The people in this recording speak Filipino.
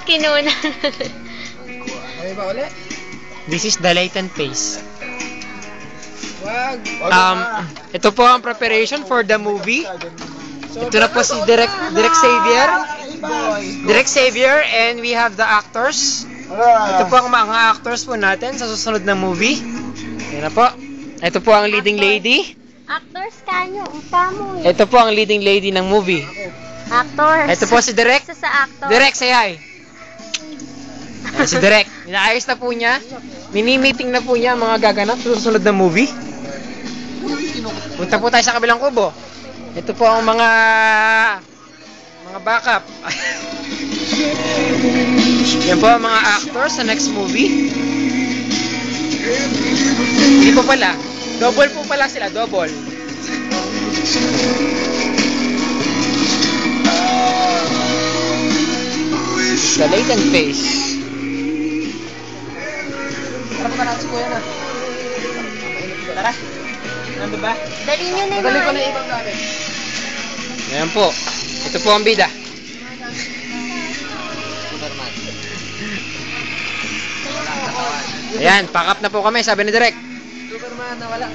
kinuna. Ano ba ulit? This is the latent phase. Wag. Ito po ang preparation for the movie. Ito na po si Direk Xavier. Direk Xavier, and we have the actors. Ito po ang mga actors po natin sa susunod na movie. Yan na po. Ito po ang leading lady. Actors kanyo, mo eh. Ito po ang leading lady ng movie. Actors. Ito po si Direk. Isa sa actors. Direk, say hi. Ayan, si Direk. Inaayos na po niya. Mini-meeting na po niya ang mga gaganap sa susunod na movie. Punta po tayo sa kabilang kubo. Ito po ang mga backup. Yan po ang mga actors sa next movie. Hindi po pala. Double po pala sila. Double. The latent phase. Tara pa natin si Kuya na. Tara. Nando ba? Dali nyo na Magaling ko na yun. ibang namin. Ayan po. Ito po ang bida. Ayan, pack up na po kami, sabi ni Direk. Superman, nawala.